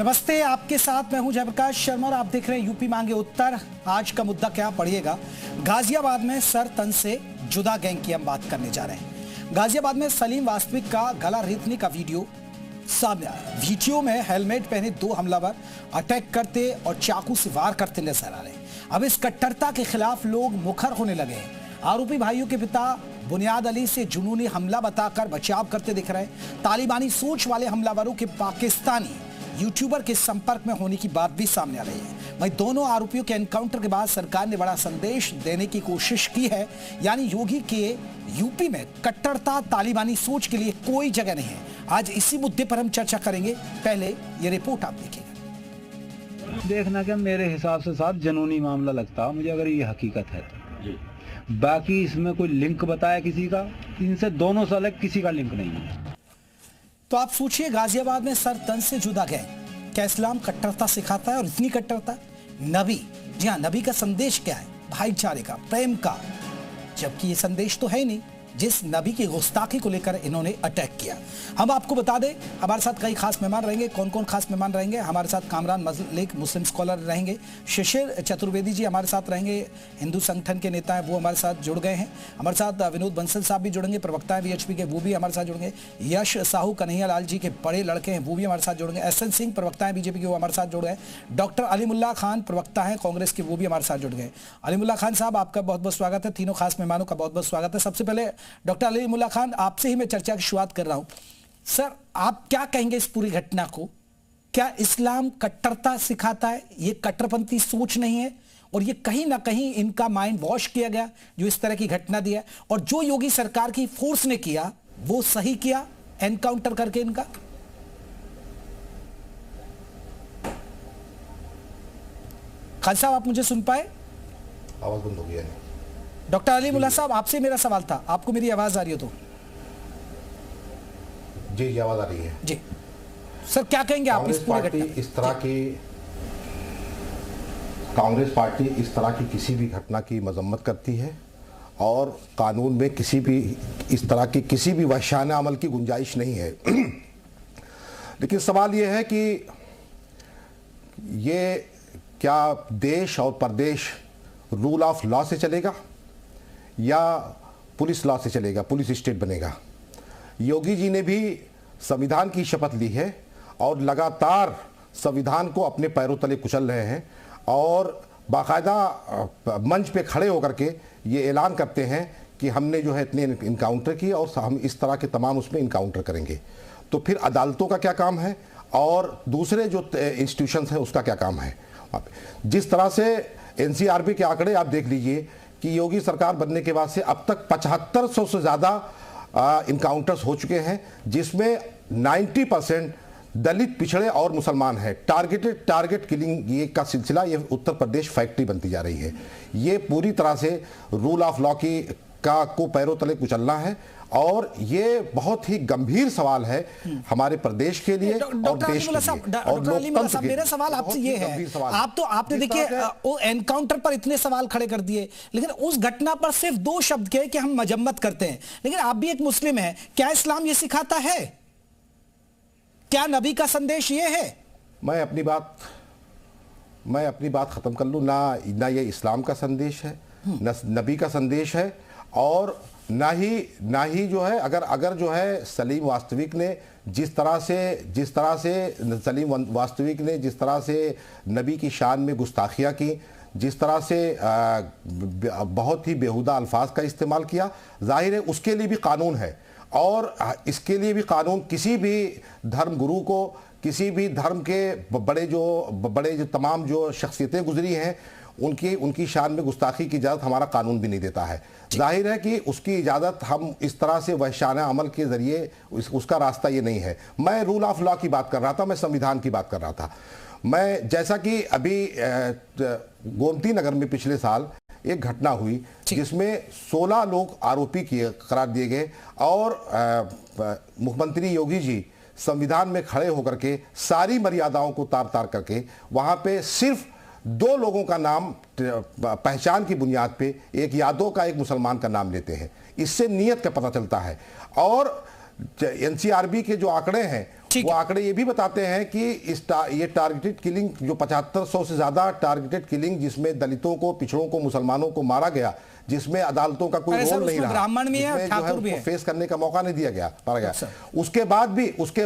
नमस्ते, आपके साथ मैं हूं जयप्रकाश शर्मा और आप देख रहे हैं यूपी मांगे उत्तर। आज का मुद्दा क्या पड़िएगा। गाजियाबाद में सर तन से जुदा गैंग की हम बात करने जा रहे हैं। गाजियाबाद में सलीम वास्तविक का गला रेतने का वीडियो सामने आया। वीडियो में हेलमेट पहने दो हमलावर अटैक करते और चाकू से वार करते नजर आ रहे हैं। अब इस कट्टरता के खिलाफ लोग मुखर होने लगे हैं। आरोपी भाइयों के पिता बुनियाद अली से जुनूनी हमला बताकर बचाव करते दिख रहे हैं। तालिबानी सोच वाले हमलावरों के पाकिस्तानी यूट्यूबर के संपर्क में होने की बात भी सामने आ रही है। वहीं दोनों आरोपियों के एनकाउंटर के बाद सरकार ने बड़ा संदेश देने की कोशिश की है, यानी योगी के यूपी में कट्टरता तालिबानी सोच के लिए कोई जगह नहीं है। आज इसी मुद्दे पर हम चर्चा करेंगे। पहले ये रिपोर्ट आप देखिएगा। देखना क्या, मेरे हिसाब से साथ जनूनी मामला लगता है मुझे, अगर ये हकीकत है तो जी। बाकी इसमें कोई लिंक बताया किसी का, इनसे दोनों से अलग किसी का लिंक नहीं है। तो आप सोचिए, गाजियाबाद में सर तन से जुदा गैंग, क्या इस्लाम कट्टरता सिखाता है? और इतनी कट्टरता नबी, जी हाँ, नबी का संदेश क्या है? भाईचारे का, प्रेम का, जबकि ये संदेश तो है ही नहीं। जिस नबी की गुस्ताखी को लेकर इन्होंने अटैक किया। हम आपको बता दें, हमारे साथ कई खास मेहमान रहेंगे। कौन कौन खास मेहमान रहेंगे? हमारे साथ कामरान मलिक मुस्लिम स्कॉलर रहेंगे, शिशिर चतुर्वेदी जी हमारे साथ रहेंगे, हिंदू संगठन के नेता हैं, वो हमारे साथ जुड़ गए हैं। हमारे साथ विनोद बंसल साहब भी जुड़ेंगे, प्रवक्ता हैं बीएचपी के, वो भी हमारे साथ जुड़ेंगे। यश साहू कन्हैया लाल जी के बड़े लड़के हैं, वो भी हमारे साथ जुड़ेंगे। एसएन सिंह प्रवक्ता हैं बीजेपी के, वो हमारे साथ जुड़ गए। डॉक्टर अलीमुल्ला खान प्रवक्ता हैं कांग्रेस के, वो भी हमारे साथ जुड़ गए। अलीमुल्ला खान साहब, आपका बहुत बहुत स्वागत है। तीनों खास मेहमानों का बहुत बहुत स्वागत है। सबसे पहले डॉक्टर अलीमुल्ला खान, आपसे ही मैं चर्चा की शुरुआत कर रहा हूं। सर, आप क्या कहेंगे इस पूरी घटना को? क्या इस्लाम कट्टरता सिखाता है? ये कट्टरपंथी सोच नहीं है और ये कहीं ना कहीं इनका माइंड वॉश किया गया जो इस तरह की घटना दिया, और जो योगी सरकार की फोर्स ने किया वो सही किया एनकाउंटर करके इनका? खान साहब, आप मुझे सुन पाए? आवाज बंद हो गया। डॉक्टर अलीमुल्ला साहब, आपसे मेरा सवाल था, आपको मेरी आवाज आ रही हो तो? जी, आवाज आ रही है जी। सर, क्या कहेंगे आप इस पूरी घटना? कांग्रेस पार्टी इस तरह की किसी भी घटना की मजम्मत करती है और कानून में किसी भी इस तरह की किसी भी वहशाना अमल की गुंजाइश नहीं है। लेकिन सवाल यह है कि ये क्या देश और प्रदेश रूल ऑफ लॉ से चलेगा या पुलिस लॉ से चलेगा, पुलिस स्टेट बनेगा? योगी जी ने भी संविधान की शपथ ली है और लगातार संविधान को अपने पैरों तले कुचल रहे हैं और बाकायदा मंच पे खड़े होकर के ये ऐलान करते हैं कि हमने जो है इतने इनकाउंटर किए और हम इस तरह के तमाम उसमें इनकाउंटर करेंगे। तो फिर अदालतों का क्या काम है और दूसरे जो इंस्टीट्यूशंस हैं उसका क्या काम है? जिस तरह से एनसीआरबी के आंकड़े आप देख लीजिए कि योगी सरकार बनने के बाद से अब तक 7500 से ज़्यादा इनकाउंटर्स हो चुके हैं, जिसमें 90% दलित, पिछड़े और मुसलमान हैं। टारगेट किलिंग ये का सिलसिला ये उत्तर प्रदेश फैक्ट्री बनती जा रही है। ये पूरी तरह से रूल ऑफ लॉ को पैरों तले कुचलना है और ये बहुत ही गंभीर सवाल है हमारे प्रदेश के लिए और देश के लिए और लोकतंत्र के लिए। मेरा सवाल आपसे ये है, आपने देखिए वो एनकाउंटर पर इतने सवाल खड़े कर दिए, लेकिन उस घटना पर सिर्फ दो शब्द कहे कि हम मजम्मत करते हैं। लेकिन आप भी एक मुस्लिम हैं, क्या इस्लाम ये सिखाता है? क्या नबी का संदेश ये है? मैं अपनी बात खत्म कर लूं। ना ये इस्लाम का संदेश है, न नबी का संदेश है, और ना ही जो है अगर जो है सलीम वास्तविक ने जिस तरह से नबी की शान में गुस्ताखियाँ की, जिस तरह से बहुत ही बेहुदा अल्फाज का इस्तेमाल किया, जाहिर है उसके लिए भी कानून है और इसके लिए भी कानून किसी भी धर्म गुरु को, किसी भी धर्म के बड़े जो तमाम जो शख्सियतें गुजरी हैं उनकी शान में गुस्ताखी की इजाज़त हमारा कानून भी नहीं देता है। जाहिर है कि उसकी इजाज़त हम इस तरह से वहशाना अमल के ज़रिए उसका रास्ता ये नहीं है। मैं रूल ऑफ लॉ की बात कर रहा था, मैं संविधान की बात कर रहा था। मैं जैसा कि अभी गोमती नगर में पिछले साल एक घटना हुई जिसमें 16 लोग आरोपी करार दिए गए और मुख्यमंत्री योगी जी संविधान में खड़े होकर के सारी मर्यादाओं को तार तार करके वहाँ पे सिर्फ 2 लोगों का नाम पहचान की बुनियाद पे, एक यादव का एक मुसलमान का नाम लेते हैं। इससे नीयत का पता चलता है। और एनसीआरबी के जो आंकड़े हैं ठीक वो है। आंकड़े ये भी बताते हैं कि ये टारगेटेड किलिंग जो 7500 से ज्यादा टारगेटेड किलिंग जिसमें दलितों को, पिछड़ों को, मुसलमानों को मारा गया, जिसमें अदालतों का कोई अरे सर, रोल नहीं उसमें रहा, ब्राह्मण भी है और जिसमें जो है ठाकुर भी उसको है। फेस करने का मौका नहीं दिया गया, मारा गया। अच्छा। उसके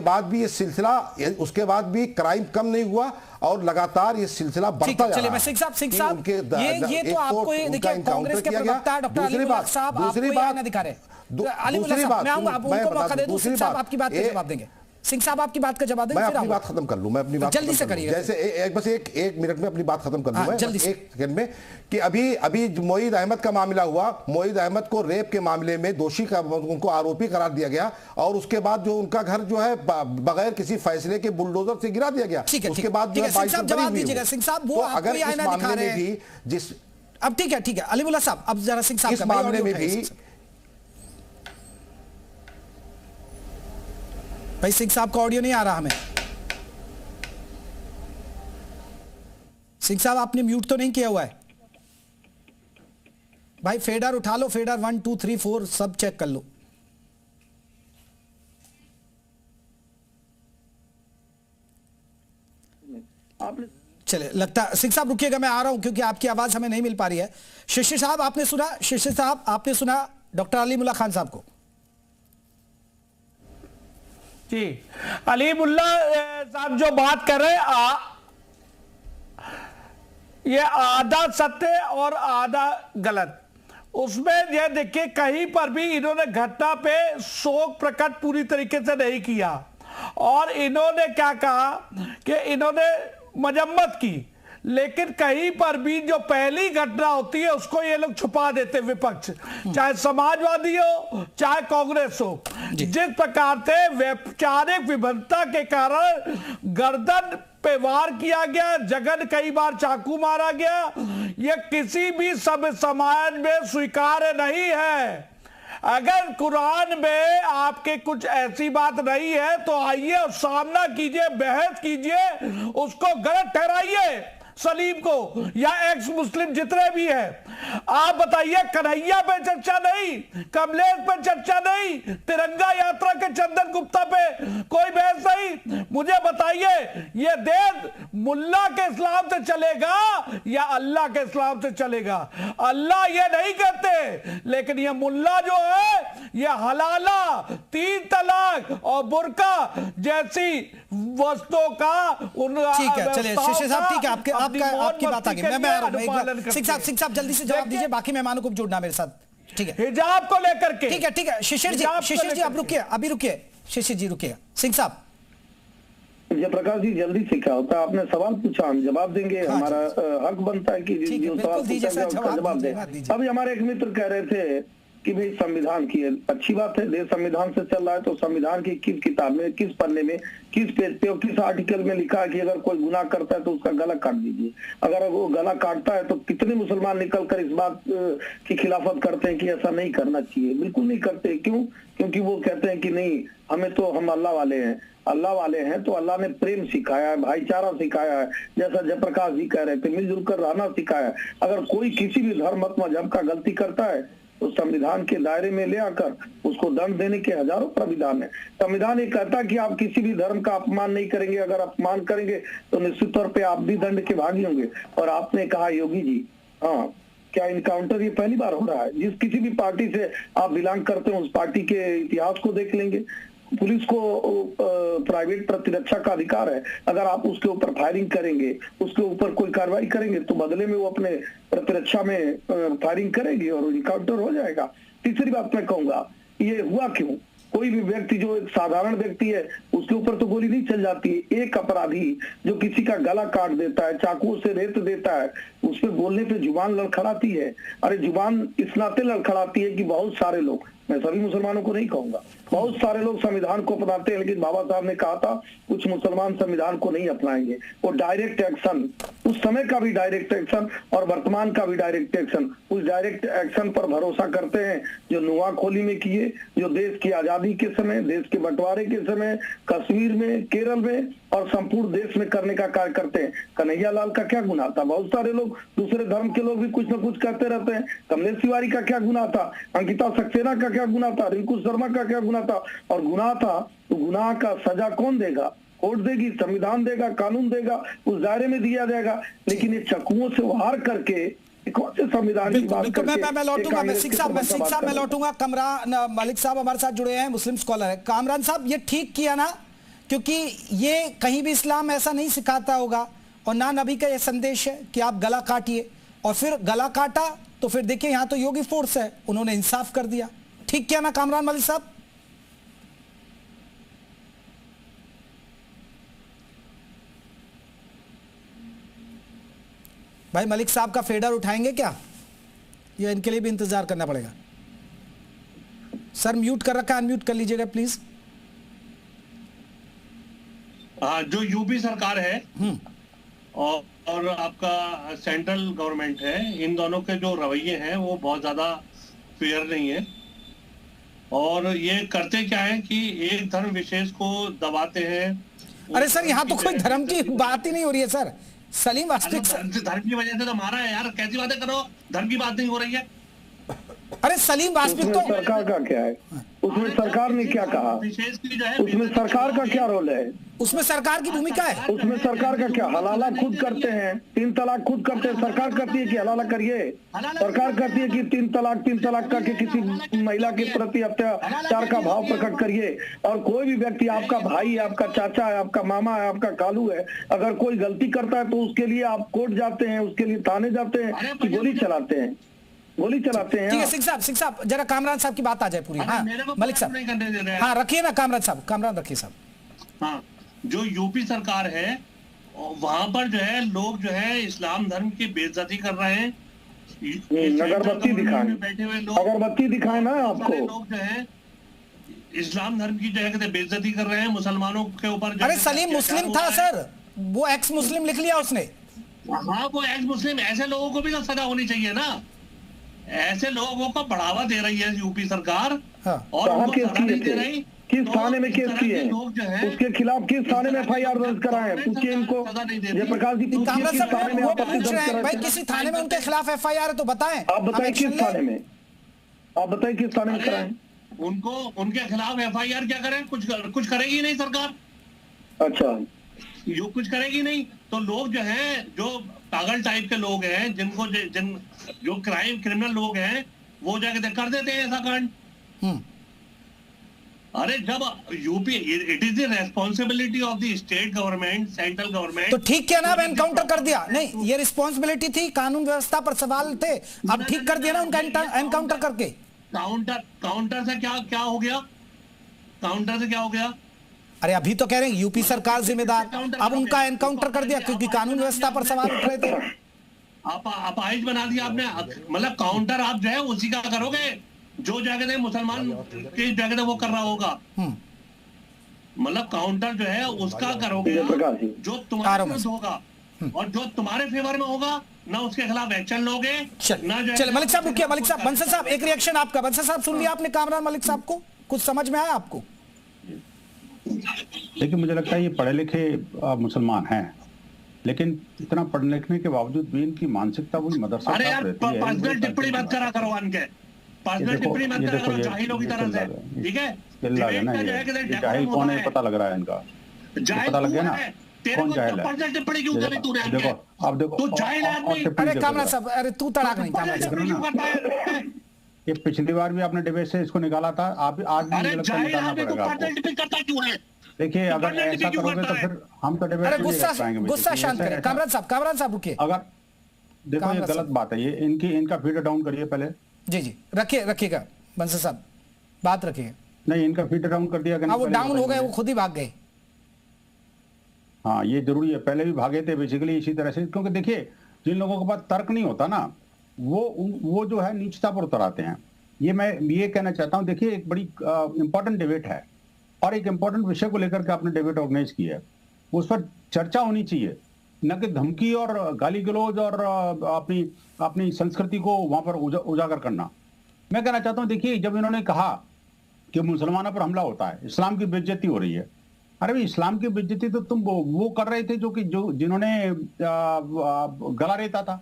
बाद भी ये सिलसिला, उसके बाद भी क्राइम कम नहीं हुआ और लगातार ये सिलसिला ठीक बढ़ता है, जा चलिए रहा मैं है। सिंह साहब कि ये एक तो आपको ये उनका देखिए कांग्रेस के encounter किया गया। प्रवक्ता डॉक्टर अली दूसरी मुल्ला बात, साहब दूसरी आपको ये बात, आईना दिखा रहे हैं। अली मुल्ला दूसरी साहब, बात, मैं आऊंगा, मैं उनको मौका बता दे दूं, दूं। सिंह दूसरी साहब बात, आपकी बात का ए- जवाब देंगे। सिंह साहब आपकी बात का जवाब देंगे, मैं फिर अपनी आऊंगा। बात खत्म कर लूं, मैं अपनी बात जल्दी खत्म से कर लूं। करिए। जैसे बस एक मिनट में अपनी बात खत्म कर लूं हाँ, मैं, जल्दी बस से। एक सेकंड में, कि अभी मोईद अहमद का मामला हुआ, मोईद अहमद को रेप के मामले में दोषी का, उनको आरोपी करार दिया गया और उसके बाद जो उनका घर जो है बगैर किसी फैसले के बुलडोजर से गिरा दिया गया। ठीक है, उसके बाद जो ठीक है, है सिंह 22 साहब बरी जवाब हुई दीजिएगा। वो। सिंह साहब, वो तो आपको अगर ये इस आईना दिखा मामले रहे में हैं। भी जिस अब ठीक है अली मुल्ला साहब, अब जरा सिंह साहब इस का भाई मामले ऑडियो में उठाइए भी सिंह साहब। भाई सिंह साहब का ऑडियो नहीं आ रहा हमें। सिंह साहब आपने म्यूट तो नहीं किया हुआ है भाई? फेडर उठा लो, फेडर 1 2 3 4 सब चेक कर लो। चले, लगता है सिंह साहब रुकिएगा, मैं आ रहा हूं क्योंकि आपकी आवाज हमें नहीं मिल पा रही है। शिशिर साहब आपने सुना, शिशिर साहब आपने सुना डॉक्टर अली मुल्ला खान साहब को? जी, अली मुल्ला साहब जो बात कर रहे हैं, ये आधा सत्य और आधा गलत। उसमें ये देखिए, कहीं पर भी इन्होंने घटना पे शोक प्रकट पूरी तरीके से नहीं किया और इन्होंने क्या कहा कि इन्होंने मजम्मत की, लेकिन कहीं पर भी जो पहली घटना होती है उसको ये लोग छुपा देते, विपक्ष, चाहे समाजवादी हो चाहे कांग्रेस हो। जिस प्रकार से वैचारिक विभिन्नता के कारण गर्दन पे वार किया गया, जगन कई बार चाकू मारा गया, यह किसी भी सभ्य समाज में स्वीकार्य नहीं है। अगर कुरान में आपके कुछ ऐसी बात नहीं है तो आइए और सामना कीजिए, बहस कीजिए, उसको गलत ठहराइए, सलीम को या एक्स मुस्लिम जितने भी हैं। आप बताइए, कन्हैया पे चर्चा नहीं, कमलेश पे चर्चा नहीं, तिरंगा यात्रा के चंदन गुप्ता पे कोई बहस नहीं। मुझे बताइए, ये देश मुल्ला के इस्लाम से चलेगा या अल्लाह के इस्लाम से चलेगा? अल्लाह ये नहीं कहते, लेकिन ये मुल्ला जो है ये हलाला, 3 तलाक और बुर्का जैसी वस्तुओं का उन ठीक है, चलिए शिशिर साहब, ठीक है, आपकी बात आ गई। मैं आ रहा हूं। सिंह साहब जल्दी से जवाब दीजिए, बाकी मेहमानों को जुड़ना मेरे साथ, ठीक है? हिजाब को लेकर के, ठीक है शिशिर जी आप रुकिए, अभी रुकिए, शिशिर जी रुकिए। सिंह साहब, जयप्रकाश जी, जल्दी से क्या होता है, आपने सवाल पूछा, हम जवाब देंगे। हाँ, हमारा हक बनता है कि ठीक है, जो बिल्कुल सवाल दीजिए पूछा सर, गया उसका जवाब दीजिए। दें। अभी हमारे एक मित्र कह रहे थे कि भाई संविधान की है, अच्छी बात है, देश संविधान से चल रहा है, तो संविधान की किस किताब में, किस पन्ने में, किस पेज पे और किस आर्टिकल में लिखा है कि अगर कोई गुनाह करता है तो उसका गला काट दीजिए? अगर वो गला काटता है तो कितने मुसलमान निकल कर इस बात की खिलाफत करते हैं कि ऐसा नहीं करना चाहिए? बिल्कुल नहीं करते। क्यों? क्योंकि वो कहते हैं कि नहीं, हमें तो, हम अल्लाह वाले हैं। अल्लाह वाले हैं तो अल्लाह ने प्रेम सिखाया है, भाईचारा सिखाया है, जैसा जयप्रकाश जी कह रहे थे, मिलजुल कर रहना सिखाया है। अगर कोई किसी भी धर्म मत मजहब का गलती करता है तो संविधान के दायरे में ले आकर उसको दंड देने के हजारों प्राविधान है। संविधान ये कहता है कि आप किसी भी धर्म का अपमान नहीं करेंगे, अगर अपमान करेंगे तो निश्चित तौर पे आप भी दंड के भागी होंगे। और आपने कहा योगी जी, हाँ, क्या इनकाउंटर ये पहली बार हो रहा है? जिस किसी भी पार्टी से आप बिलोंग करते हैं उस पार्टी के इतिहास को देख लेंगे। पुलिस को प्राइवेट प्रतिरक्षा का अधिकार है, अगर आप उसके ऊपर फायरिंग करेंगे, उसके ऊपर कोई कार्रवाई करेंगे तो बदले में वो अपने प्रतिरक्षा में फायरिंग करेगी और इनकाउंटर हो जाएगा। तीसरी बात मैं कहूंगा, ये हुआ क्यों? कोई भी व्यक्ति जो एक साधारण व्यक्ति है उसके ऊपर तो गोली नहीं चल जाती है। एक अपराधी जो किसी का गला काट देता है, चाकू से रेत देता है, उस पर बोलने पे जुबान लड़खड़ाती है। अरे जुबान इस नाते लड़खड़ाती है कि बहुत सारे लोग, मैं सभी मुसलमानों को नहीं कहूंगा, बहुत सारे लोग संविधान को अपनाते हैं, लेकिन बाबा साहब ने कहा था कुछ मुसलमान संविधान को नहीं अपनाएंगे। वो डायरेक्ट एक्शन, उस समय का भी डायरेक्ट एक्शन और वर्तमान का भी डायरेक्ट एक्शन, उस डायरेक्ट एक्शन पर भरोसा करते हैं जो नुआखोली में किए, जो देश की आजादी के समय, देश के बंटवारे के समय, कश्मीर में, केरल में और संपूर्ण देश में करने का कार्य करते हैं। कन्हैया लाल का क्या गुनाह था? बहुत सारे लोग, दूसरे धर्म के लोग भी कुछ न कुछ करते रहते हैं। कमलेश तिवारी का क्या गुनाह था? अंकिता सक्सेना का क्या गुनाह था? रिंकू शर्मा का क्या गुनाह था? और गुनाह था तो गुनाह का सजा कौन देगा? कोर्ट देगी, संविधान देगा, कानून देगा, उस दायरे में दिया जाएगा। लेकिन ये चकुओं से वार करके कौन से संविधान की बात करके मैं लौटूंगा, मैं सिख साहब मैं लौटूंगा। कामरान मलिक साहब हमारे साथ जुड़े हैं, मुस्लिम स्कॉलर है। कामरान साहब, ये ठीक किया ना? क्योंकि ये कहीं भी इस्लाम ऐसा नहीं सिखाता होगा और ना नबी का ये संदेश है कि आप गला काटिए, और फिर गला काटा तो फिर देखिए यहां तो योगी फोर्स है, उन्होंने इंसाफ कर दिया। ठीक किया ना कामरान मलिक साहब? भाई मलिक साहब का फेडर उठाएंगे क्या, या इनके लिए भी इंतजार करना पड़ेगा? सर म्यूट कर रखा है, अनम्यूट कर लीजिएगा प्लीज। जो यूपी सरकार है और आपका सेंट्रल गवर्नमेंट है, इन दोनों के जो रवैये हैं वो बहुत ज्यादा फेयर नहीं है। और ये करते क्या है कि एक धर्म विशेष को दबाते हैं। अरे सर, यहाँ तो कोई धर्म की बात ही नहीं हो रही है सर। सलीम वास्तविक धर्म की वजह से तो मारा है यार, कैसी बातें करो, धर्म की बात नहीं हो रही है। अरे सलीम वास्तविक तो सरकार का क्या है? उसमें सरकार ने क्या कहा? उसमें सरकार का क्या रोल है? उसमें सरकार की भूमिका है। उसमें सरकार का क्या? हलाला खुद करते हैं, 3 तलाक खुद करते हैं। सरकार कहती है कि हलाला करिए, सरकार कहती है कि 3 तलाक करके किसी महिला के प्रति अत्याचार का भाव प्रकट करिए। और कोई भी व्यक्ति, आपका भाई है, आपका चाचा है, आपका मामा है, आपका कालू है, अगर कोई गलती करता है तो उसके लिए आप कोर्ट जाते हैं, उसके लिए थाने जाते हैं कि गोली चलाते हैं? गोली चलाते हैं। ठीक है सिख साहब जरा कामरान साहब की बात आ जाए पूरी। हाँ मलिक साहब, हाँ रखिए ना कामरान रखिए साहब। हाँ, जो यूपी सरकार है वहां पर जो है लोग जो है इस्लाम धर्म की बेइज्जती कर रहे हैं। अगरबत्ती दिखाएं, बैठे हुए लोग, अगरबत्ती दिखाएं ना आपको। लोग जो है इस्लाम धर्म की जो है कहते बेइज्जती कर रहे हैं मुसलमानों के ऊपर। अरे सलीम मुस्लिम था सर, वो एक्स मुस्लिम लिख लिया उसने। हाँ, वो एक्स मुस्लिम, ऐसे लोगों को भी तो सजा होनी चाहिए ना। ऐसे लोगों को बढ़ावा दे रही है यूपी सरकार। हाँ। और उनको सजा नहीं दे रही। किस थाने में केस किए हैं? उसके खिलाफ किस थाने में FIR दर्ज कराए? पूछिए इनको, जयप्रकाश जी, पूछिए किस थाने में आपत्ति दर्ज कराए? भाई किसी थाने में उनके खिलाफ FIR है तो बताएं। आप बताएं किस थाने में, आप बताएं किस थाने में कराएं? उनको, उनके खिलाफ FIR क्या करें? कुछ करेगी नहीं सरकार। अच्छा, यो कुछ करेगी नहीं तो लोग जो हैं, जो पागल टाइप के लोग हैं, जिनको जो क्रिमिनल लोग हैं, वो जाके कर देते हैं ऐसा कांड। अरे जब UP, it is the responsibility of the state government, central government. तो ठीक किया ना, अब एनकाउंटर कर दिया। नहीं, ये रिस्पॉन्सिबिलिटी थी, कानून व्यवस्था पर सवाल थे, अब ठीक कर दिया ना उनका एनकाउंटर करके। काउंटर से क्या हो गया? काउंटर से क्या हो गया? अरे अभी तो कह रहे हैं यूपी सरकार जिम्मेदार, अब उनका एनकाउंटर कर दिया क्योंकि कानून व्यवस्था पर सवाल उठ रहे थे। आप अपाहिज बना दिया आपने। मतलब काउंटर आप जो है उसी का करोगे जो जगह मुसलमान की जगह वो कर रहा होगा। मतलब काउंटर जो है उसका करोगे जो तुम्हारे विरुद्ध होगा, और जो तुम्हारे फेवर में होगा ना उसके खिलाफ एक्शन लोगे। चल मलिक साहब रुकिए, मलिक साहब, बंसल साहब एक रिएक्शन आपका। बंसल साहब सुन लिया आपने कामरान मलिक साहब को, कुछ समझ में आया आपको? देखिए मुझे लगता है ये पढ़े लिखे मुसलमान हैं, लेकिन इतना पढ़ने लिखने के बावजूद भी इनकी मानसिकता वही मदरसा। अरे यार पर्सनल टिप्पणी मत करा करो उनके, पर्सनल टिप्पणी मत करा करो जाहिलों की तरह से, ठीक है? जाहिल कौन है पता लग रहा है इनका, पता लग गया ना कौन जाहिल है। पर्सनल टिप्पणी क्यों करी तूने? देखो अब देखो, तू जाहिल आदमी। अरे कामरान साहब, अरे तू तड़ाक नहीं कामरान। ये पिछली बार भी आपने डिबेट से इसको निकाला था, आप आज भी मुझे लगता है निकालना पड़ेगा आपको। देखिए अगर ऐसा करोगे तो फिर हम तो डिबेट गुस्सा शांत करें। कामरान साहब रुकिए। अगर देखो ये गलत बात है, ये इनका फीडर डाउन करिए पहले। जी रखिएगा बंसल साहब, बात रखिएगा। नहीं, इनका फीडर डाउन कर दिया। वो डाउन हो गए, वो खुद ही भाग गए। हाँ ये जरूरी है, पहले भी भागे थे बेसिकली इसी तरह से, क्योंकि देखिए जिन लोगों के पास तर्क नहीं होता ना वो जो है नीचता पर उतर आते हैं। ये मैं ये कहना चाहता हूँ। देखिए एक बड़ी इंपॉर्टेंट डिबेट है और एक इंपॉर्टेंट विषय को लेकर के आपने डिबेट ऑर्गेनाइज की है, उस पर चर्चा होनी चाहिए, न कि धमकी और गाली गलौज और अपनी संस्कृति को वहां पर उजागर करना। मैं कहना चाहता हूँ देखिए जब इन्होंने कहा कि मुसलमानों पर हमला होता है, इस्लाम की बेइज्जती हो रही है, अरे भाई, इस्लाम की बेइज्जती तो तुम वो कर रहे थे जो जिन्होंने गला रेता था।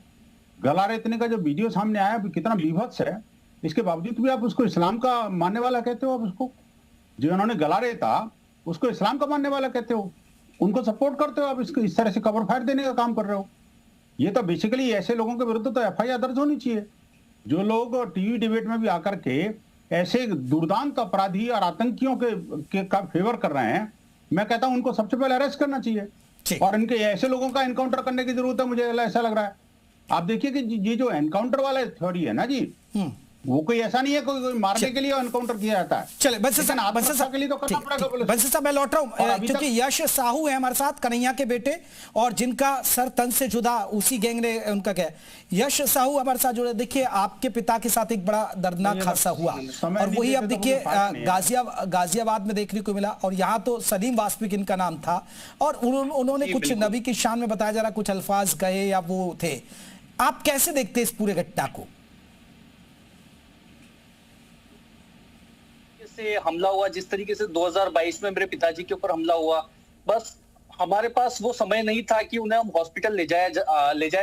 गला रेतने का जो वीडियो सामने आया कितना बीभत्स है, इसके बावजूद भी आप उसको इस्लाम का मानने वाला कहते हो। आप उसको, जिन्होंने गला रेता उसको इस्लाम का मानने वाला कहते हो, उनको सपोर्ट करते हो आप। इसको इस तरह से कवर फायर देने का काम कर रहे हो। ये तो बेसिकली ऐसे लोगों के विरुद्ध तो एफआईआर दर्ज होनी चाहिए, जो लोग टीवी डिबेट में भी आकर के ऐसे दुर्दांत अपराधी और आतंकियों के का फेवर कर रहे हैं। मैं कहता हूं उनको सबसे पहले अरेस्ट करना चाहिए और इनके ऐसे लोगों का एनकाउंटर करने की जरूरत है, मुझे ऐसा लग रहा है। आप देखिए कि ये जो एनकाउंटर वाला थ्योरी है ना जी, वो कोई ऐसा नहीं है कोई मारने के लिए एनकाउंटर किया जाता है। चले बंसल साहब के लिए तो करना पड़ेगा। बंसल साहब मैं लौट रहा हूं क्योंकि यश साहू है हमारे साथ, कन्हैया के बेटे, और जिनका सर तन से जुदा उसी गैंग ने, उनका क्या है, यश साहू हमारे साथ जुड़े। देखिए आपके पिता के साथ एक बड़ा दर्दनाक हादसा हुआ और वही अब देखिए गाजियाबाद में देखने को मिला। और यहाँ तो सलीम वास्पिक इनका नाम था और उन्होंने कुछ नबी की शान में बताया जा रहा कुछ अल्फाज कहे या वो थे। आप कैसे देखते इस पूरे घटना को? से हमला हुआ, जिस तरीके से 2022 में मेरे पिताजी के ऊपर हमला हुआ, बस हमारे पास वो समय नहीं था कि उन्हें हम हॉस्पिटल ले जाया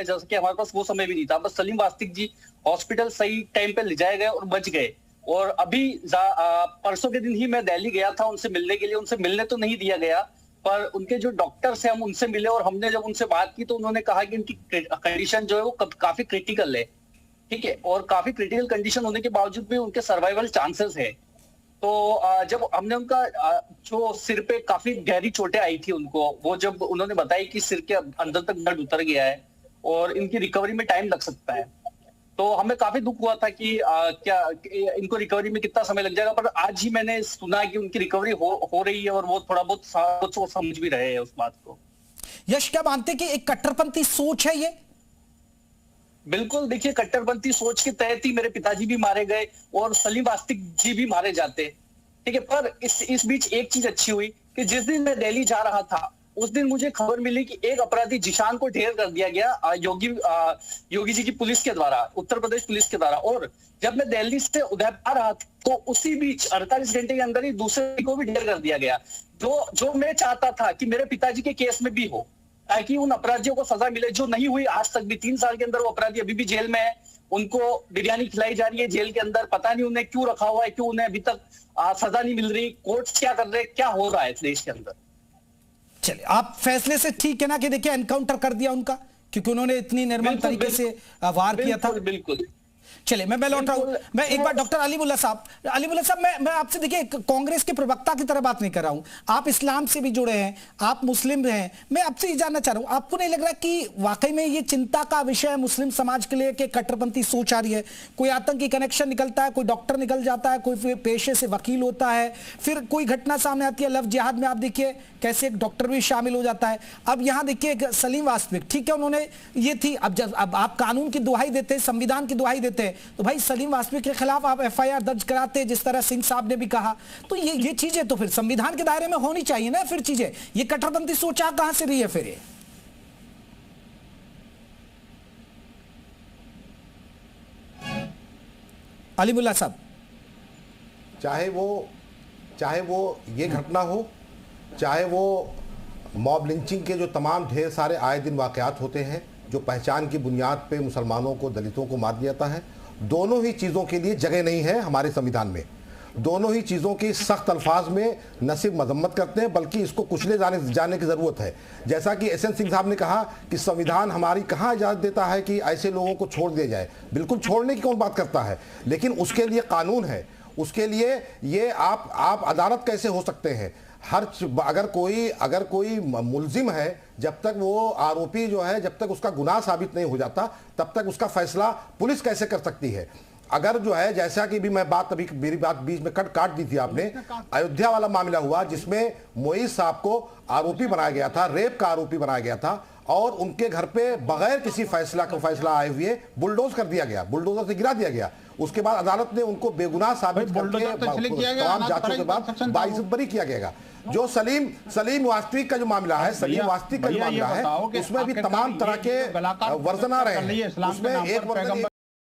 जा सके। हमारे पास वो समय भी नहीं था। बस सलीम वास्तिक जी हॉस्पिटल सही टाइम पे ले जाए गए और बच गए। और अभी परसों के दिन ही मैं दिल्ली गया था उनसे मिलने के लिए। उनसे मिलने तो नहीं दिया गया, पर उनके जो डॉक्टर्स हैं हम उनसे मिले और हमने जब उनसे बात की तो उन्होंने कहा कि उनकी कंडीशन जो है वो काफी क्रिटिकल है, ठीक है। और काफी क्रिटिकल कंडीशन होने के बावजूद भी उनके सर्वाइवल चांसेस है। तो जब हमने उनका जो सिर पे काफी गहरी चोटें आई थी उनको, वो जब उन्होंने बताया कि सिर के अंदर तक ब्लड उतर गया है और इनकी रिकवरी में टाइम लग सकता है, तो हमें काफी दुख हुआ था कि क्या इनको रिकवरी में कितना समय लग जाएगा। पर आज ही मैंने सुना कि उनकी रिकवरी हो रही है और वो थोड़ा बहुत समझ भी रहे हैं उस बात को। यश क्या मानते कि एक कट्टरपंथी सोच है ये? बिल्कुल, देखिए कट्टरपंथी सोच के तहत ही मेरे पिताजी भी मारे गए और सलीम वास्तिक जी भी मारे जाते, ठीक है। पर इस बीच एक चीज अच्छी हुई कि जिस दिन मैं दिल्ली जा रहा था उस दिन मुझे खबर मिली कि एक अपराधी जिशान को ढेर कर दिया गया योगी जी की पुलिस के द्वारा, उत्तर प्रदेश पुलिस के द्वारा। और जब मैं दिल्ली से उदयपुर आ रहा था तो उसी बीच 48 घंटे के अंदर ही दूसरे को भी ढेर कर दिया गया, जो मैं चाहता था कि मेरे पिताजी के केस में भी हो, ताकि उन अपराधियों को सजा मिले, जो नहीं हुई आज तक भी। 3 साल के अंदर वो अपराधी अभी भी जेल में है, उनको बिरयानी खिलाई जा रही है जेल के अंदर। पता नहीं उन्हें क्यों रखा हुआ है, क्यों उन्हें अभी तक सजा नहीं मिल रही। कोर्ट क्या कर रहे, क्या हो रहा है इस देश के अंदर? चलिए, आप फैसले से ठीक है ना कि देखिए एनकाउंटर कर दिया उनका, क्योंकि उन्होंने इतनी निर्मम तरीके से वार किया था। बिल्कुल। चलिए मैं लौट रहा हूं। मैं एक बार डॉक्टर अलीमुल्ला साहब मैं आपसे देखिए कांग्रेस के प्रवक्ता की तरह बात नहीं कर रहा हूं, आप इस्लाम से भी जुड़े हैं, आप मुस्लिम हैं। मैं आपसे ये जानना चाह रहा हूं, आपको नहीं लग रहा कि वाकई में ये चिंता का विषय है मुस्लिम समाज के लिए कि कट्टरपंथी सोच आ रही है? कोई आतंकी कनेक्शन निकलता है, कोई डॉक्टर निकल जाता है, कोई पेशे से वकील होता है, फिर कोई घटना सामने आती है लव जिहाद में, आप देखिए कैसे एक डॉक्टर भी शामिल हो जाता है। अब यहां देखिए सलीम वास्पिक, ठीक है, उन्होंने ये थी। अब आप कानून की दुहाई देते हैं, संविधान की दुहाई देते हैं, तो भाई सलीम वास्पिक के खिलाफ आप एफआईआर दर्ज कराते, जिस तरह सिंह साहब ने भी कहा। तो ये चीजें तो फिर संविधान के दायरे में होनी चाहिए ना। फिर चीजें ये कट्टरपंथी सोच आ कहां से रही है फिर ये? अलीमुल्ला साहब, चाहे वो ये घटना हो, चाहे वो मॉब लिंचिंग के जो तमाम ढेर सारे आए दिन वाकयात होते हैं जो पहचान की बुनियाद पे मुसलमानों को, दलितों को मार दिया जाता है, दोनों ही चीज़ों के लिए जगह नहीं है हमारे संविधान में। दोनों ही चीज़ों की सख्त अल्फाज में न सिर्फ मजम्मत करते हैं बल्कि इसको कुचले जाने की ज़रूरत है। जैसा कि एस एन सिंह साहब ने कहा कि संविधान हमारी कहाँ इजाज़त देता है कि ऐसे लोगों को छोड़ दिया जाए। बिल्कुल छोड़ने की कौन बात करता है, लेकिन उसके लिए कानून है, उसके लिए ये आप अदालत कैसे हो सकते हैं। अगर कोई मुल्जिम है, जब तक वो आरोपी जो है, जब तक उसका गुनाह साबित नहीं हो जाता तब तक उसका फैसला पुलिस कैसे कर सकती है। अगर जो है, जैसा कि भी मेरी बात बीच में काट दी थी आपने, अयोध्या वाला मामला हुआ जिसमें मोईज साहब को आरोपी बनाया गया था, रेप का आरोपी बनाया गया था और उनके घर पे बगैर किसी फैसला आए हुए बुलडोज कर दिया गया, बुलडोजर से गिरा दिया गया। उसके बाद अदालत ने उनको बेगुनाह साबित करके तमाम जांचों के बाद बाइज्जत बरी किया गया। जो सलीम वास्तिक का जो मामला है, सलीम वास्तिक का जो मामला है, उसमें भी तमाम तरह के वर्जन आ रहे हैं। उसमें एक वर्जन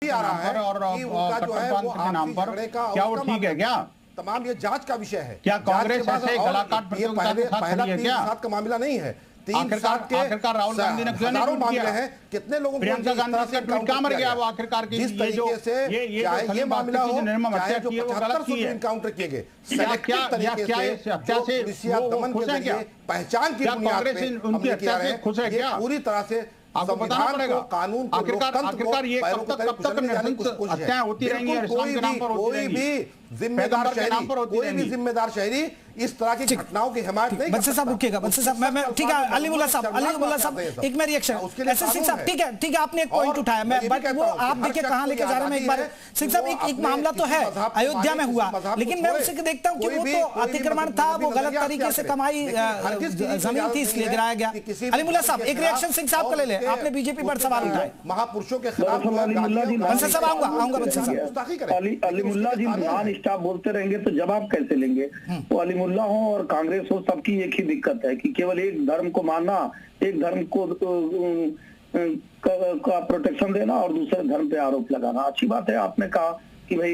आ रहा है और कि उनका जो है वो नाम पर क्या वो ठीक है क्या? तमाम ये जांच का विषय है। क्या जांच के कांग्रेस बाद ऐसे और गलाकाट ये प्रतियोगिता के साथ पहला खड़ी है 3 क्या? 7 का मामला नहीं है, 3 आखिरकार- 7 के आखिरकार राहुल गांधी ने क्यों नहीं हजारों ट्वीट मामले किया? हैं। कितने लोगों को प्रियंका इस गांधी तरह का से ट्वीट कहाँ मर काउंटर गया किया वो आखिरकार की? जिस ये तरीके जो- से ये चाहे जो ये सलीम मामला बास्तिक हो, की जो निर्मम चाहे हत्या जो की है, वो 75 गलत की है। इनकाउंटर किए गए क्या- सेलेक्टिव तरीके क्या से इस हत्या जो से पुलिसिया वो दमन खुश के हैं क्या? जरिए पहचान की क्या बुनियाद कांग्रेस पे उनकी हमले हत्या किया से है, खुश है ये क्या? पूरी तरह से आपको बताना संविधान पड़ेगा। को, कानून को, आखिरकार ये पैरों कब के तले तक कुचलने जाने की नृशंस कोशिश है। हत्याएं होती रहेंगी और बिल्कुल इस्लाम के नाम पर होती कोई रहेंगी। भी जिम्मेदार पैगंबर के नाम पर शहरी, होती कोई भी रहेंगी। जिम्मेदार शहरी इस तरह की घटनाओं की हिमायत नहीं कर बंसल साहब सकता। रुकिएगा, बंसल साहब मैं ठीक है, अलीमुल्ला साहब एक मैं रिएक्शन उसके लिए ऐसे सिंह कानून साहब है। ठीक है आपने एक पॉइंट और उठाया, मैं ये भी बट कहता वो हूं कि आप हर देखिए शख्स कहां को लेके जा रहे हैं। मैं एक बार आजादी है सिंह कि साहब वो एक अपने मामला तो किसी है मजहब को अयोध्या में माने, हुआ, किसी मजहब को लेकिन मैं छोड़े। उससे देखता हूं कि कोई वो भी- तो कोई भी अतिक्रमण था, वो गलत नजरिया तरीके से क्या कमाई करे। लेकिन हर किसी चीज की जमीन इजाजत थी नहीं इसलिए है गिराया गया। कि किसी भी अलीमुल्ला धर्म साहब के एक रिएक्शन सिंह साहब का ले ले, खिलाफ आपने बीजेपी पर उसके सवाल उठाए। महापुरुषों के खिलाफ दरअसल अलीमुल्ला जी बंसल साहब आऊंगा बंसल साहब। गुस्ताखी करें। अलीमुल्ला जी नॉन स्टॉप बोलते रहेंगे तो जवाब कैसे लेंगे? तो अलीमुल्ला हो और कांग्रेस हो, सबकी एक ही दिक्कत है कि केवल एक धर्म को मानना, एक धर्म को का प्रोटेक्शन देना और दूसरे धर्म पे आरोप लगाना। अच्छी बात है आपने कहा कि भाई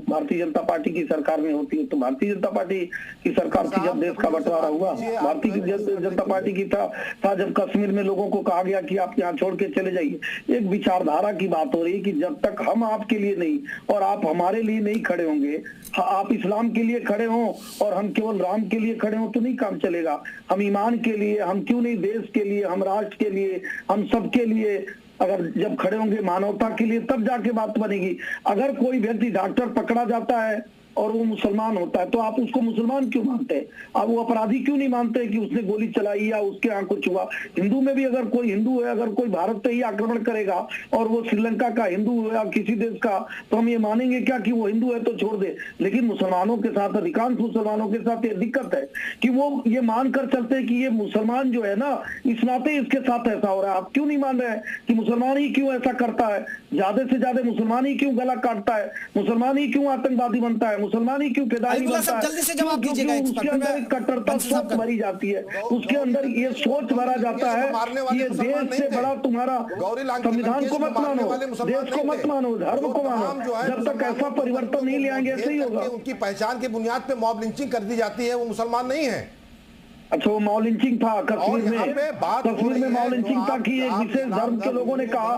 भारतीय जनता पार्टी की सरकार में होती है, तो भारतीय जनता पार्टी की सरकार थी जब देश का बंटवारा हुआ, भारतीय जनता पार्टी की था जब कश्मीर में लोगों को कहा गया कि आप यहाँ छोड़ के चले जाइए। एक विचारधारा की बात हो रही है कि जब तक हम आपके लिए नहीं और आप हमारे लिए नहीं खड़े होंगे, आप इस्लाम के लिए खड़े हों और हम केवल राम के लिए खड़े हों तो नहीं काम चलेगा। हम ईमान के लिए, हम क्यों नहीं देश के लिए, हम राष्ट्र के लिए, हम सबके लिए अगर जब खड़े होंगे मानवता के लिए, तब जाके बात बनेगी। अगर कोई व्यक्ति डॉक्टर पकड़ा जाता है और वो मुसलमान होता है तो आप उसको मुसलमान क्यों मानते हैं? आप वो अपराधी क्यों नहीं मानते कि उसने गोली चलाई या उसके यहाँ कुछ हुआ? हिंदू में भी अगर कोई हिंदू है, अगर कोई भारत पे ही आक्रमण करेगा और वो श्रीलंका का हिंदू है या किसी देश का, तो हम ये मानेंगे क्या कि वो हिंदू है तो छोड़ दे? लेकिन मुसलमानों के साथ, अधिकांश मुसलमानों के साथ ये दिक्कत है कि वो ये मानकर चलते हैं कि ये मुसलमान जो है ना, इस नाते इसके साथ ऐसा हो रहा है। आप क्यों नहीं मान रहे हैं कि मुसलमान ही क्यों ऐसा करता है? ज्यादा से ज्यादा मुसलमान ही क्यों गला काटता है? मुसलमान ही क्यों आतंकवादी बनता है? मुसलमान ही क्यों फिदाई बनता है? जल्दी से जवाब दीजिएगा। उसके अंदर एक कट्टरता सोच भरी जाती है, उसके अंदर ये सोच भरा जाता है कि ये देश से बड़ा तुम्हारा संविधान को मत मानो, देश को मत मानो, धर्म को मानो। जब तक ऐसा परिवर्तन नहीं ले आएंगे ऐसे ही होगा। उनकी पहचान की बुनियाद पे मॉब लिंचिंग कर दी जाती है, वो मुसलमान नहीं है। अच्छा, वो मॉब लिंचिंग था कश्मीर में, कश्मीर में मॉब लिंचिंग था कि एक विशेष धर्म के लोगों ने कहा।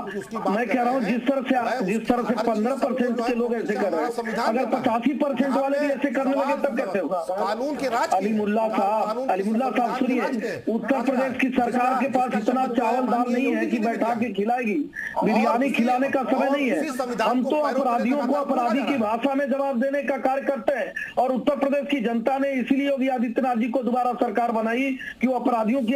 मैं कह रहा हूँ जिस तरह से 15% के लोग ऐसे कर रहे हैं, अगर 85% वाले भी ऐसे करने लगे तब कैसे होगा? कानून के राज अलीमुल्ला साहब सुनिए, उत्तर प्रदेश की सरकार के पास इतना चावल दाल नहीं है कि बैठा के खिलाएगी, बिरयानी खिलाने का समय नहीं है। हम तो अपराधियों को अपराधी की भाषा में जवाब देने का कार्य करते हैं और उत्तर प्रदेश की जनता ने इसीलिए योगी आदित्यनाथ जी को दोबारा सरकार बनाई कि वो अपराधियों की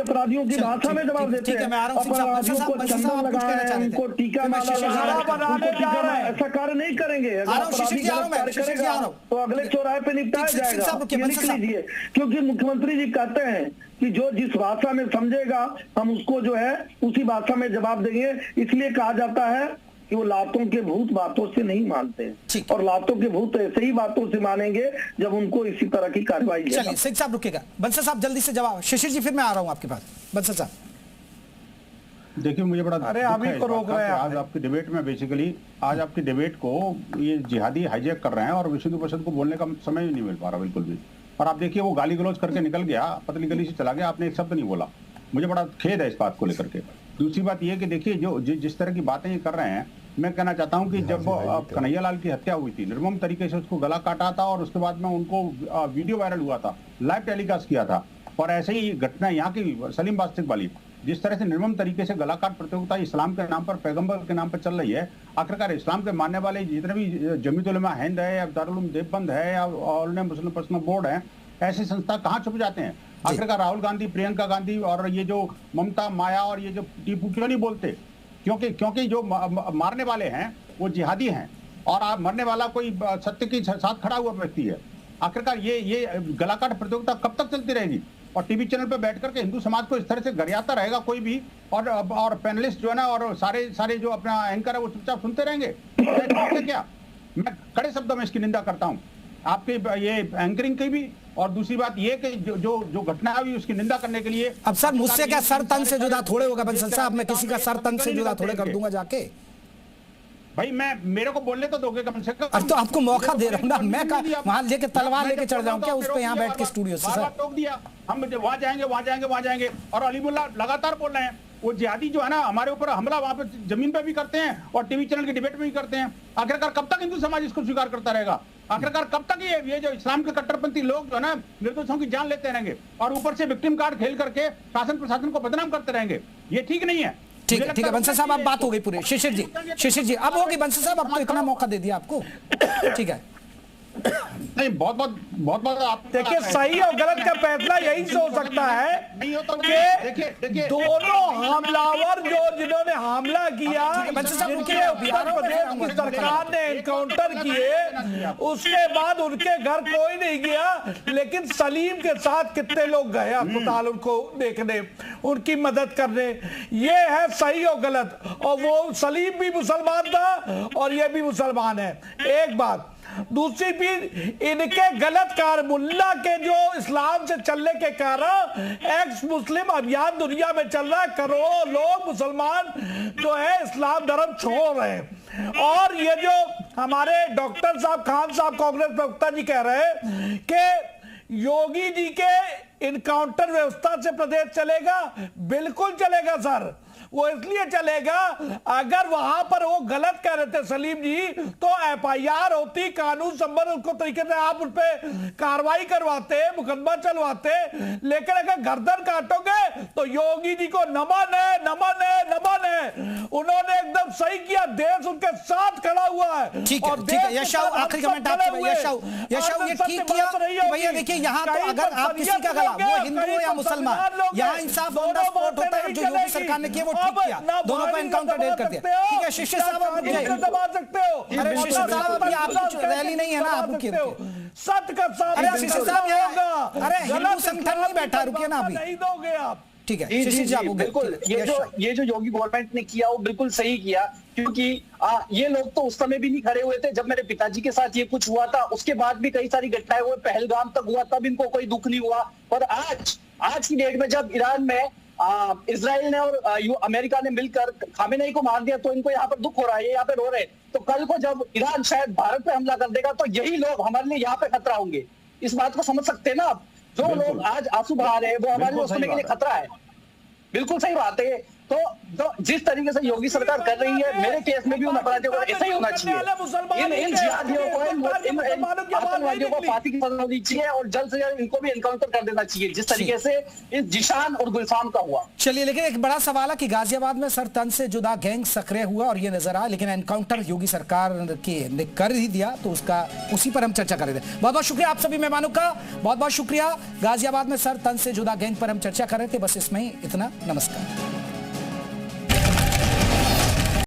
भाषा में जवाब देते हैं। अपराधियों को चंदन लगाएं, उनको टीका माला लगाएं, ऐसा कार्य नहीं करेंगे। अगर अपराधी गलत कार्य करेगा तो अगले चौराहे पे निपटाया जाएगा, ये लिख लीजिए। क्योंकि मुख्यमंत्री जी कहते हैं कि जो जिस भाषा में समझेगा हम उसको जो है उसी भाषा में जवाब देंगे। इसलिए कहा जाता है कि वो लातों के भूत बातों से नहीं मानते, और लातों के भूत ऐसे ही बातों से मानेंगे जब उनको इसी तरह की कार्रवाई। चलिए सिंह साहब रुकेगा, बंसल साहब जल्दी से जवाब। शिशिर जी फिर मैं आ रहा हूं आपके पास। बंसल साहब देखिए, मुझे बड़ा अरे अभी तो रोक रहे हैं आज आपकी डिबेट में, बेसिकली आज आपकी डिबेट को ये जिहादी हाईजैक कर रहे हैं और विश्व परिषद को बोलने का समय ही नहीं मिल पा रहा बिल्कुल भी। और आप देखिए वो गाली गलौज करके निकल गया, पतली गली से चला गया, आपने एक शब्द नहीं बोला। मुझे बड़ा खेद है इस बात को लेकर के। दूसरी बात यह कि देखिए जो जिस तरह की बातें ये कर रहे हैं, मैं कहना चाहता हूं कि जब कन्हैया लाल की हत्या हुई थी, निर्मम तरीके से उसको गला काटा था और उसके बाद में उनको वीडियो वायरल हुआ था, लाइव टेलीकास्ट किया था। और ऐसे ही घटना यहाँ की सलीम बास्तिक वाली, जिस तरह से निर्मम तरीके से गलाकाट प्रतियोगिता इस्लाम के नाम पर, पैगंबर के नाम पर चल रही है। आखिरकार इस्लाम के मानने वाले जितने भी जमीयत उलमा हिंद है या दारुल उलूम देवबंद है या all India Muslim personal board है, ऐसी संस्था कहाँ छुप जाते हैं? आखिरकार राहुल गांधी, प्रियंका गांधी और ये जो ममता, माया और ये जो टीपू क्यों नहीं बोलते? क्योंकि जो मारने वाले हैं वो जिहादी हैं और आप मरने वाला कोई सत्य के साथ खड़ा हुआ व्यक्ति है। आखिरकार ये गलाकाट प्रतियोगिता कब तक चलती रहेगी? और टीवी चैनल पे बैठ करके हिंदू समाज को इस तरह से गरियाता रहेगा कोई भी, और पैनलिस्ट जो है ना और सारे जो अपना एंकर है वो चुपचाप सुनते रहेंगे क्या? मैं कड़े शब्दों में इसकी निंदा करता हूँ, आपके ये एंकरिंग की भी। और दूसरी बात ये कि जो घटना हुई उसकी निंदा करने के लिए अब सर मुझसे क्या सर तन से जुदा थोड़े होगा बंसल साहब? मैं किसी का सर तन से जुदा थोड़े कर दूंगा जाके? भाई मैं मेरे को बोलने तो दोगे कम से कम। अब तो आपको मौका दे रहा हूँ ना, मैं वहां लेके तलवार लेके चढ़ जाऊं क्या उस पे यहाँ बैठ के स्टूडियो से? सर टोक दिया, हम वहां जाएंगे वहां जाएंगे वहां जाएंगे, और अलीमुल्ला लगातार बोल रहे हैं वो जिहादी जो है ना हमारे ऊपर हमला वहां पे जमीन पे भी करते हैं और टीवी चैनल की डिबेट में भी करते हैं। आखिरकार कब तक हिंदू समाज इसको स्वीकार करता रहेगा? आखिरकार कब तक ये जो इस्लाम के कट्टरपंथी लोग जो है ना निर्दोषों की जान लेते रहेंगे और ऊपर से विक्टिम कार्ड खेल करके शासन प्रशासन को बदनाम करते रहेंगे? ये ठीक नहीं है। ठीक है बंसल साहब, अब बात हो गई पूरी। शिशिर जी अब होगी। बंसल साहब अब तो इतना मौका दे दिया आपको, ठीक है। नहीं बहुत आप देखिए, सही और गलत का फैसला यही से हो सकता है कि दोनों हमलावर जिन्होंने हमला किया, जिनके उत्तर प्रदेश की सरकार ने एनकाउंटर किए, उसके बाद उनके घर कोई नहीं गया, लेकिन सलीम के साथ कितने लोग गए अस्पताल उनको देखने, उनकी मदद करने। ये है सही और गलत, और वो सलीम भी मुसलमान था और ये भी मुसलमान है, एक बात। दूसरी चीज, इनके गलत कार्य, मुल्ला के जो इस्लाम से चलने के कारण एक्स मुस्लिम अभियान दुनिया में चल रहा है, करोड़ों लोग मुसलमान जो है इस्लाम धर्म छोड़ रहे हैं। और ये जो हमारे डॉक्टर साहब खान साहब कांग्रेस प्रवक्ता जी कह रहे हैं कि योगी जी के इनकाउंटर व्यवस्था से प्रदेश चलेगा, बिल्कुल चलेगा सर। वो इसलिए चलेगा, अगर वहां पर वो गलत कह रहे थे सलीम जी, तो एफआईआर होती, कानून संबंध उसको तरीके से आप उन पे कार्रवाई करवाते, मुकदमा चलवाते। लेकिन अगर गर्दन काटोगे तो योगी जी को नमन है, नमन है, नमन है। उन्होंने एकदम सही किया, देश उनके साथ खड़ा हुआ है। ठीक है यशाऊ, आखिरी कमेंट आपके। यशाऊ ये ठीक किया भैया। देखिए यहाँ तो अगर आप किसी का गला, वो हिंदू हो या मुसलमान, यहाँ इंसाफ ऑन द स्पॉट होता है। जो योगी सरकार ने किया वो ठीक किया, दोनों को एनकाउंटर डेल कर दिया। ठीक है शिशिर साहब, आप दबा सकते हो। अरे शिशिर साहब, अभी आपकी रैली नहीं है ना, आप रुकिए। सत्य का साथ। अरे शिशिर साहब, अरे हिंदू संगठन नहीं बैठा, रुकिए ना अभी। नहीं दोगे आप। ठीक है शिशिर जी, बिल्कुल। ये जो योगी गवर्नमेंट ने किया वो बिल्कुल सही किया, क्योंकि ये लोग तो उस समय भी नहीं खड़े हुए थे जब मेरे पिताजी के साथ ये कुछ हुआ था। उसके बाद भी कई सारी घटनाएं हुई, पहलगाम तक हुआ, तब इनको कोई दुख नहीं हुआ। पर आज की डेट में जब ईरान में इजराइल ने और अमेरिका ने मिलकर खामेनेई को मार दिया, तो इनको यहाँ पर दुख हो रहा है, ये यहाँ पे रो रहे हैं। तो कल को जब ईरान शायद भारत पे हमला कर देगा, तो यही लोग हमारे लिए यहाँ पे खतरा होंगे। इस बात को समझ सकते हैं ना आप? जो लोग आज आंसू बहा रहे हैं वो हमारे लिए उस समय के लिए खतरा है। बिल्कुल सही बात है। तो जिस तरीके से योगी सरकार कर रही है, मेरे केस में भी उन अपराधियों को ऐसा ही होना चाहिए। इन जिहादियों को, इन आतंकवादियों को फांसी की सजा होनी चाहिए और जल्द से जल्द इनको भी एनकाउंटर कर देना चाहिए, जिस तरीके से इस जिशान और गुलशान का हुआ। चलिए, लेकिन एक बड़ा सवाल है कि गाजियाबाद में सर तन से जुदा गैंग सक्रिय हुआ और ये नजर आया, लेकिन एनकाउंटर योगी सरकार ने कर ही दिया, तो उसका उसी पर हम चर्चा कर रहे थे। बहुत बहुत शुक्रिया आप सभी मेहमानों का, बहुत बहुत शुक्रिया। गाजियाबाद में सर तन से जुदा गैंग पर हम चर्चा कर रहे थे, बस इसमें ही इतना। नमस्कार।